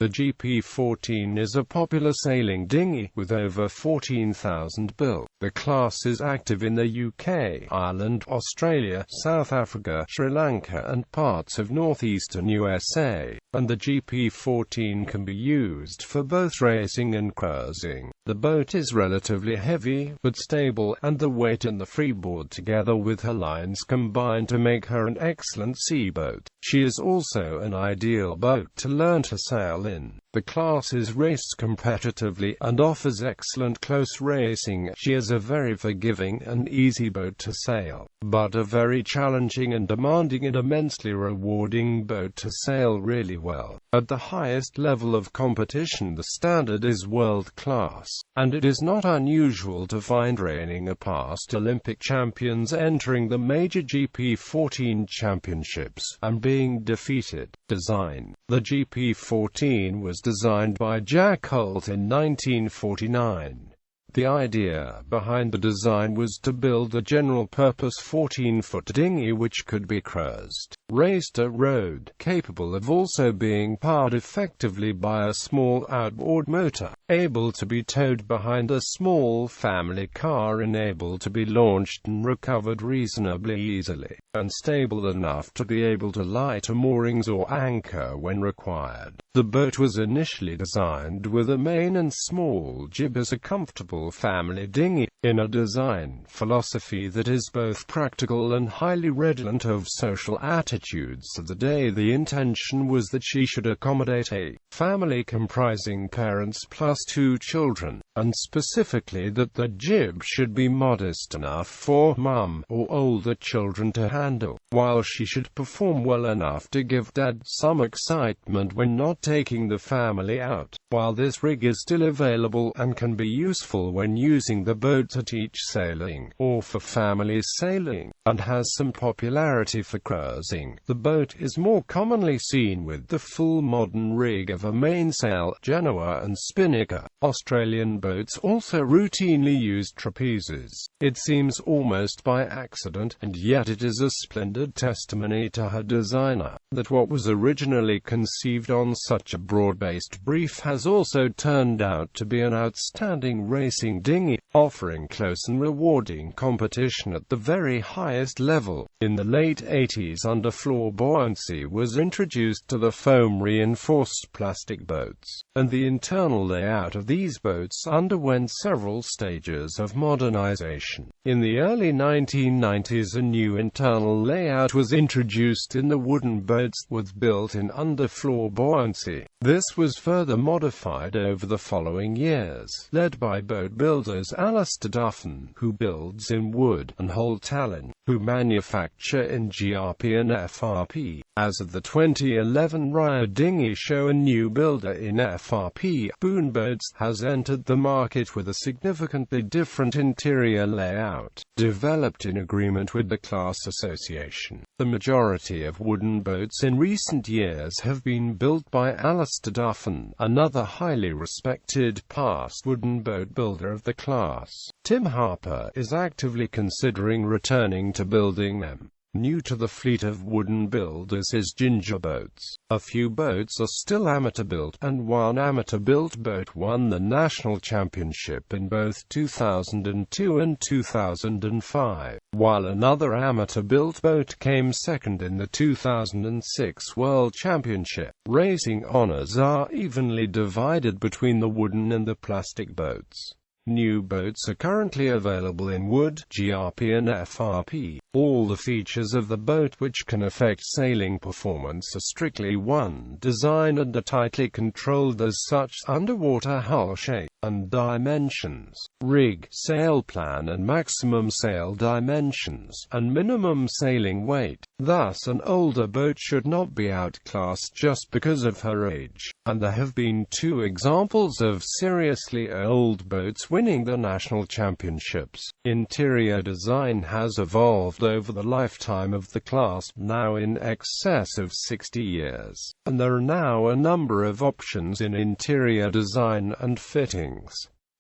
The GP14 is a popular sailing dinghy, with over 14,000 built. The class is active in the UK, Ireland, Australia, South Africa, Sri Lanka and parts of northeastern USA, and the GP14 can be used for both racing and cruising. The boat is relatively heavy, but stable, and the weight and the freeboard together with her lines combine to make her an excellent seaboat. She is also an ideal boat to learn to sail in. The class is raced competitively and offers excellent close racing. She is a very forgiving and easy boat to sail, but a very challenging and demanding and immensely rewarding boat to sail really well. At the highest level of competition, the standard is world class, and it is not unusual to find reigning or past Olympic champions entering the major GP14 championships and being defeated. Design. The GP14 was designed by Jack Holt in 1949. The idea behind the design was to build a general-purpose 14-foot dinghy which could be cruised, raced or rowed, capable of also being powered effectively by a small outboard motor, able to be towed behind a small family car and able to be launched and recovered reasonably easily, and stable enough to be able to lie to moorings or anchor when required. The boat was initially designed with a main and small jib as a comfortable family dinghy, in a design philosophy that is both practical and highly redolent of social attitudes of the day. The intention was that she should accommodate a family comprising parents plus 2 children, and specifically that the jib should be modest enough for mum or older children to handle, while she should perform well enough to give dad some excitement when not taking the family out. While this rig is still available and can be useful when using the boat to teach sailing, or for family sailing, and has some popularity for cruising, the boat is more commonly seen with the full modern rig of a mainsail, genoa and spinnaker. Australian boats also routinely use trapezes. It seems almost by accident, and yet it is a splendid testimony to her designer, that what was originally conceived on such a broad-based brief has also turned out to be an outstanding racing dinghy, offering close and rewarding competition at the very highest level. In the late 80s, underfloor buoyancy was introduced to the foam-reinforced plastic boats, and the internal layout of these boats underwent several stages of modernization. In the early 1990s, a new internal layout was introduced in the wooden boats with built-in underfloor buoyancy. This was further modified over the following years, led by boat builders Alistair Duffin, who builds in wood, and Holt Allen, who manufacture in GRP and FRP. As of the 2011 Rio Dinghy Show, a new builder in FRP, Boon Boats, has entered the market with a significantly different interior layout, developed in agreement with the Class Association. The majority of wooden boats in recent years have been built by Alistair Duffin, another highly respected past wooden boat builder of the class. Tim Harper is actively considering returning to building them. New to the fleet of wooden builders is Ginger Boats. A few boats are still amateur-built, and one amateur-built boat won the national championship in both 2002 and 2005, while another amateur-built boat came second in the 2006 World Championship. Racing honors are evenly divided between the wooden and the plastic boats. New boats are currently available in wood, GRP and FRP. All the features of the boat which can affect sailing performance are strictly one design and are tightly controlled as such: underwater hull shape and dimensions, rig, sail plan and maximum sail dimensions, and minimum sailing weight. Thus, an older boat should not be outclassed just because of her age, and there have been 2 examples of seriously old boats winning the national championships. Interior design has evolved over the lifetime of the class, now in excess of 60 years, and there are now a number of options in interior design and fittings.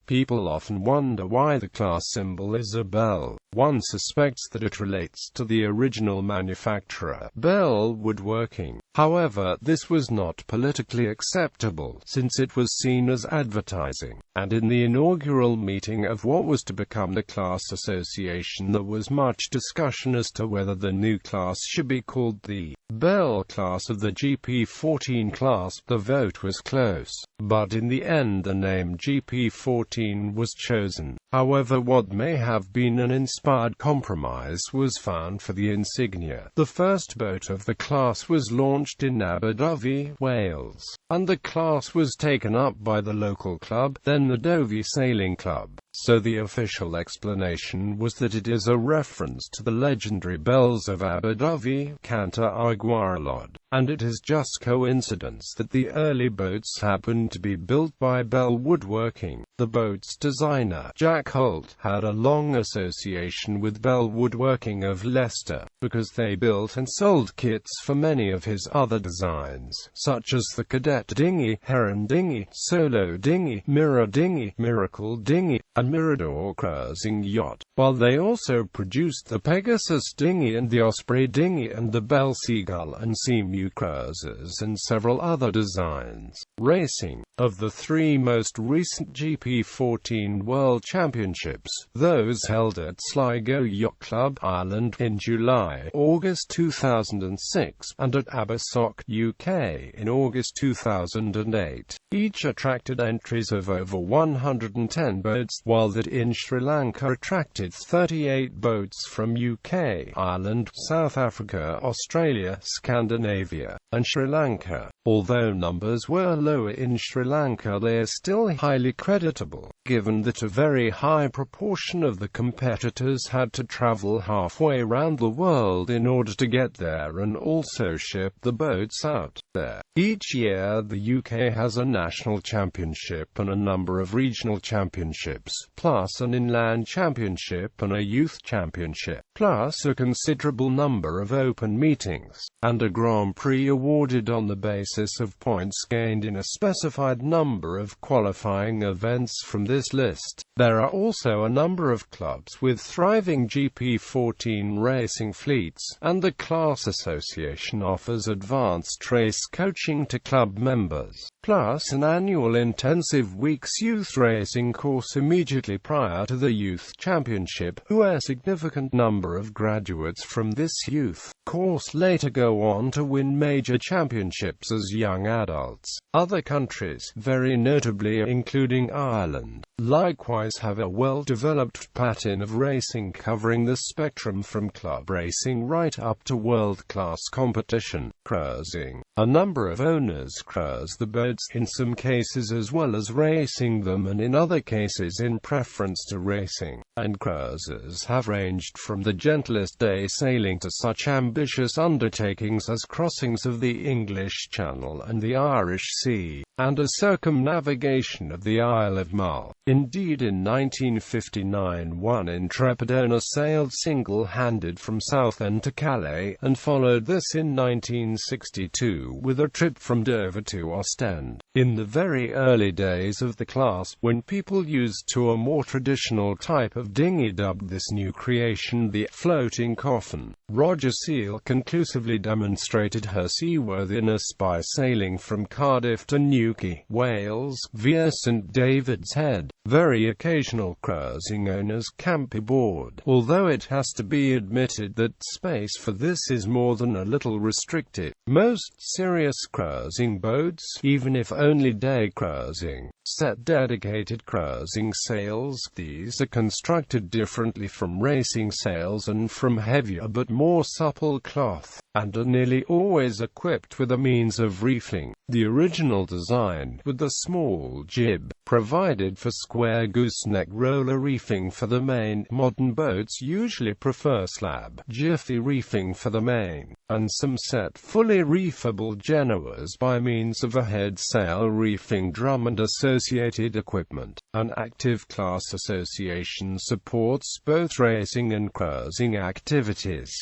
People often wonder why the class symbol is a bell. One suspects that it relates to the original manufacturer, Bell Woodworking. However, this was not politically acceptable, since it was seen as advertising. And in the inaugural meeting of what was to become the class association, there was much discussion as to whether the new class should be called the Bell class of the GP14 class. The vote was close, but in the end the name GP14 was chosen. However, what may have been an inspired compromise was found for the insignia. The first boat of the class was launched in Abu Dhabi, Wales, and the class was taken up by the local club, then the Dovi Sailing Club. So the official explanation was that it is a reference to the legendary bells of Abu Dhabi, Kanta Aguaralod, and it is just coincidence that the early boats happened to be built by Bell Woodworking. The boat's designer, Jack Holt, had a long association with Bell Woodworking of Leicester, because they built and sold kits for many of his other designs, such as the Cadet Dinghy, Heron Dinghy, Solo Dinghy, Mirror Dinghy, Miracle Dinghy, and Mirador cruising yacht, while they also produced the Pegasus Dinghy and the Osprey Dinghy and the Bell Seagull and Seamew cruisers and several other designs. Racing. Of the three most recent GP14 World Championships, those held at Sligo Yacht Club, Ireland, in July-August 2006, and at Abersoch, UK, in August 2008, each attracted entries of over 110 boats, while that in Sri Lanka attracted 38 boats from UK, Ireland, South Africa, Australia, Scandinavia, and Sri Lanka. Although numbers were lower in Sri Lanka, they are still highly creditable, given that a very high proportion of the competitors had to travel halfway around the world in order to get there and also ship the boats out there. Each year the UK has a national championship and a number of regional championships, plus an inland championship and a youth championship, plus a considerable number of open meetings, and a Grand Prix awarded on the basis of points gained in a specified number of qualifying events from this list. There are also a number of clubs with thriving GP14 racing fleets, and the Class Association offers advanced race coaching to club members, plus an annual intensive weeks youth racing course immediately prior to the Youth Championship, where a significant number of graduates from this youth course later go on to win major championships as young adults. Other countries, very notably including Ireland, likewise have a well-developed pattern of racing covering the spectrum from club racing right up to world-class competition cruising. A number of owners cruise the boats, in some cases as well as racing them, and in other cases in preference to racing, and cruises have ranged from the gentlest day sailing to such ambitious undertakings as crossings of the English Channel and the Irish Sea, and a circumnavigation of the Isle of Mull. Indeed, in 1959 one intrepid owner sailed single-handed from Southend to Calais, and followed this in 1962 with a trip from Dover to Ostend. In the very early days of the class, when people used to a more traditional type of dinghy dubbed this new creation the floating coffin, Roger Seal conclusively demonstrated her seaworthiness by sailing from Cardiff to Newquay, Wales, via St David's Head. Very occasional cruising owners camp aboard, although it has to be admitted that space for this is more than a little restricted. Most serious cruising boats, even if only day cruising, set dedicated cruising sails. These are constructed differently from racing sails and from heavier but more supple cloth, and are nearly always equipped with a means of reefing. The original design, with the small jib, provided for square gooseneck roller reefing for the main. Modern boats usually prefer slab jiffy reefing for the main, and some set fully reefable genoas by means of a head sail reefing drum and associated equipment. An active class association supports both racing and cruising activities.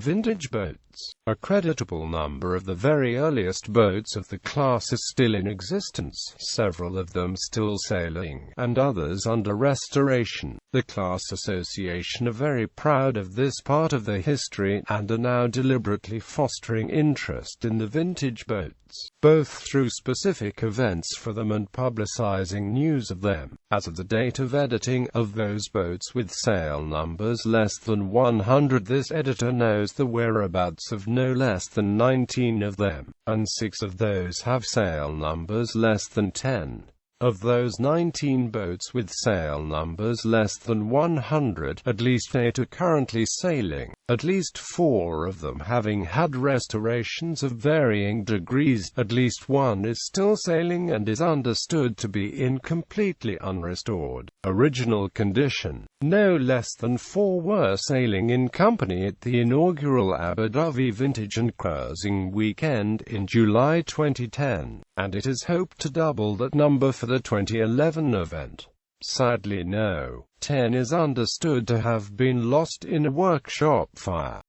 Vintage boats. A creditable number of the very earliest boats of the class is still in existence, several of them still sailing, and others under restoration. The Class Association are very proud of this part of their history, and are now deliberately fostering interest in the vintage boats, both through specific events for them and publicizing news of them. As of the date of editing, of those boats with sail numbers less than 100, this editor knows the whereabouts of no less than 19 of them, and 6 of those have sail numbers less than 10. Of those 19 boats with sail numbers less than 100, at least 8 are currently sailing, at least 4 of them having had restorations of varying degrees. At least 1 is still sailing and is understood to be in completely unrestored, original condition. No less than 4 were sailing in company at the inaugural Abu Dhabi Vintage and Cruising Weekend in July 2010, and it is hoped to double that number for the 2011 event. Sadly, no. 10 is understood to have been lost in a workshop fire.